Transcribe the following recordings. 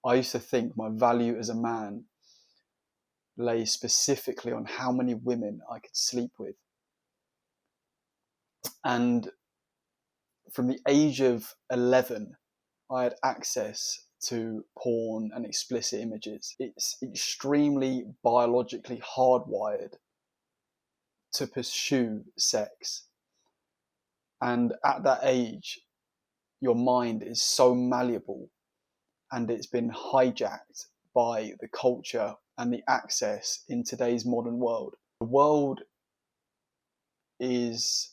I used to think my value as a man lay specifically on how many women I could sleep with. And from the age of 11, I had access to porn and explicit images. It's extremely biologically hardwired to pursue sex. And at that age, your mind is so malleable, and it's been hijacked by the culture and the access in today's modern world. The world is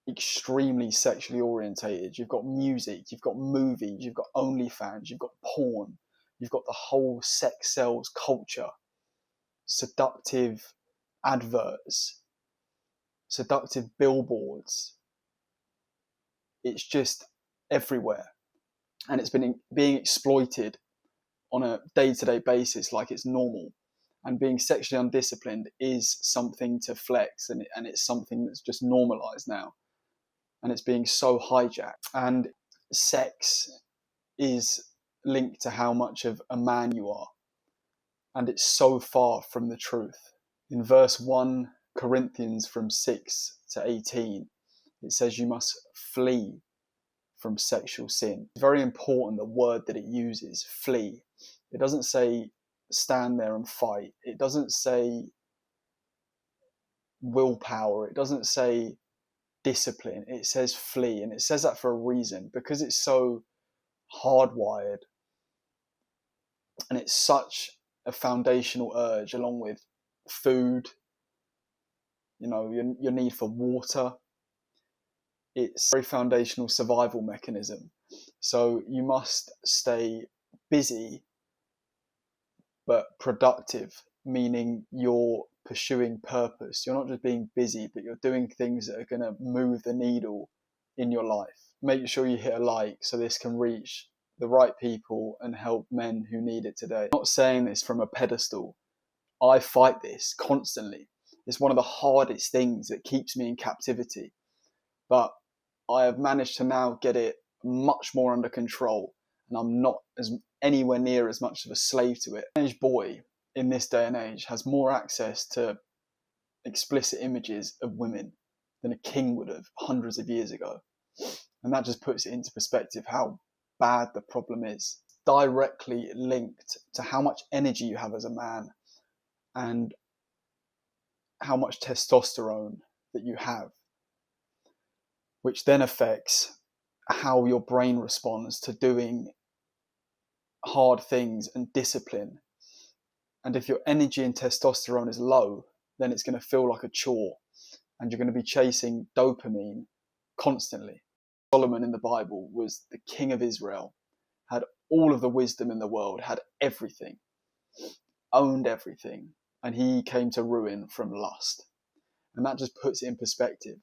extremely sexually orientated. You've got music, you've got movies, you've got OnlyFans, you've got porn, you've got the whole sex sells culture, seductive adverts, seductive billboards. It's just everywhere, and it's been being exploited on a day-to-day basis like it's normal. And being sexually undisciplined is something to flex, and it's something that's just normalized now, and it's being so hijacked. And sex is linked to how much of a man you are, and it's so far from the truth. In verse 1 Corinthians from 6 to 18, it says you must flee from sexual sin. It's very important, the word that it uses, flee. It doesn't say stand there and fight. It doesn't say willpower. It doesn't say discipline. It says flee. And it says that for a reason, because it's so hardwired, and it's such a foundational urge, along with food, your need for water. It's a very foundational survival mechanism. So you must stay busy but productive, meaning you're pursuing purpose. You're not just being busy, but you're doing things that are going to move the needle in your life. Make sure you hit a like so this can reach the right people and help men who need it today. I'm not saying this from a pedestal. I fight this constantly. It's one of the hardest things that keeps me in captivity. But I have managed to now get it much more under control, and I'm not anywhere near as much of a slave to it. A teenage boy in this day and age has more access to explicit images of women than a king would have hundreds of years ago. And that just puts it into perspective how bad the problem is. Directly linked to how much energy you have as a man and how much testosterone that you have, which then affects how your brain responds to doing hard things and discipline. And if your energy and testosterone is low, then it's going to feel like a chore, and you're going to be chasing dopamine constantly. Solomon in the Bible was the king of Israel, had all of the wisdom in the world, had everything, owned everything, and he came to ruin from lust. And that just puts it in perspective.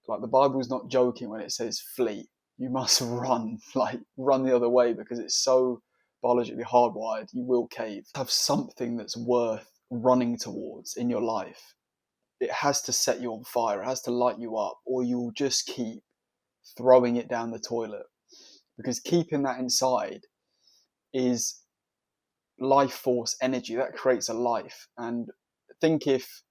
Like, the Bible's not joking when it says flee. You must run the other way, because it's so biologically hardwired, you will cave. Have something that's worth running towards in your life. It has to set you on fire. It has to light you up, or you'll just keep throwing it down the toilet. Because keeping that inside is life force energy that creates a life. And think if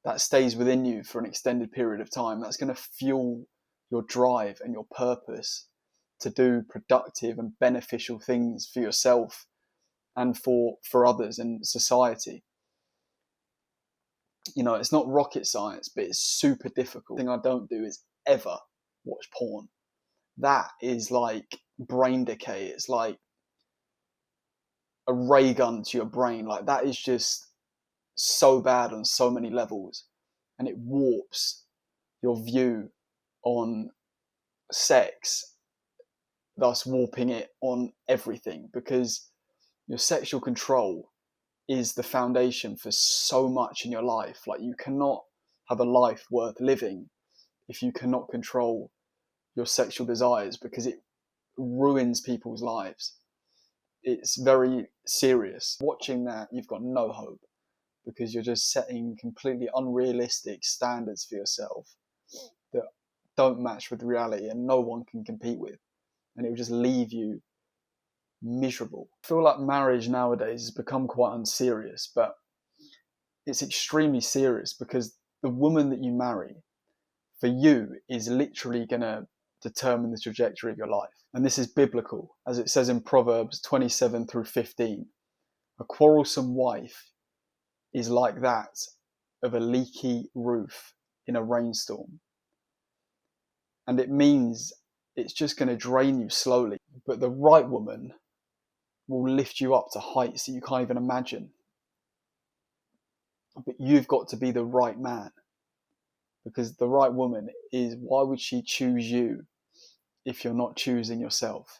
that stays within you for an extended period of time, that's going to fuel your drive and your purpose to do productive and beneficial things for yourself and for others and society. It's not rocket science, but it's super difficult. The thing I don't do is ever watch porn. That is like brain decay. It's like a ray gun to your brain. Like, that is just so bad on so many levels, and it warps your view on sex, thus warping it on everything, because your sexual control is the foundation for so much in your life. Like, you cannot have a life worth living if you cannot control your sexual desires, because it ruins people's lives. It's very serious. Watching that, you've got no hope, because you're just setting completely unrealistic standards for yourself that don't match with reality and no one can compete with. And it will just leave you miserable. I feel like marriage nowadays has become quite unserious, but it's extremely serious, because the woman that you marry for you is literally going to determine the trajectory of your life. And this is biblical, as it says in Proverbs 27-15. A quarrelsome wife is like that of a leaky roof in a rainstorm. And it means it's just going to drain you slowly. But the right woman will lift you up to heights that you can't even imagine. But you've got to be the right man, because the right woman why would she choose you if you're not choosing yourself?